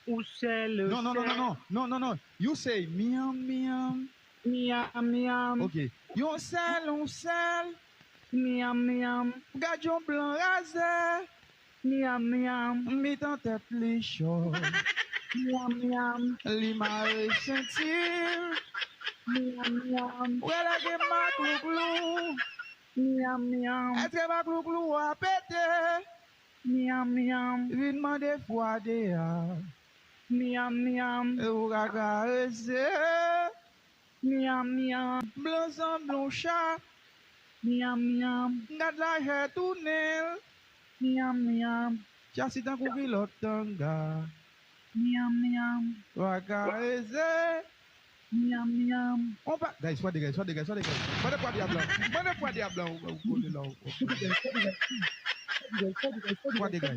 Où c'est le Non, non, non, non, cerf? non, non, non, non. You say miam, miam. Miam, miam. Ok. On sel. Miam, miam. Gadion blanc rasé. Miam, miam. Mit en tête les choses. Miam, miam. Li m'a sentir. Miam, miam. Ouais, la game ma clou. Miam, miam. Est-ce que ma clou a pété? Miam, miam. Vite demander fois déjà. Miam, miam. Ou ka caressé. Miam, miam. Blanc sans blanc chat. Miam, miam. Gade la hair tourner. Miam, miam. Chassis tan kou pilote tanga. Miam, miam. Ou ka caressé. Miam, miam. On va. Guys, soit des gars. Bonne fois diable. Bonne fois diable. Ou là. Soit des gars.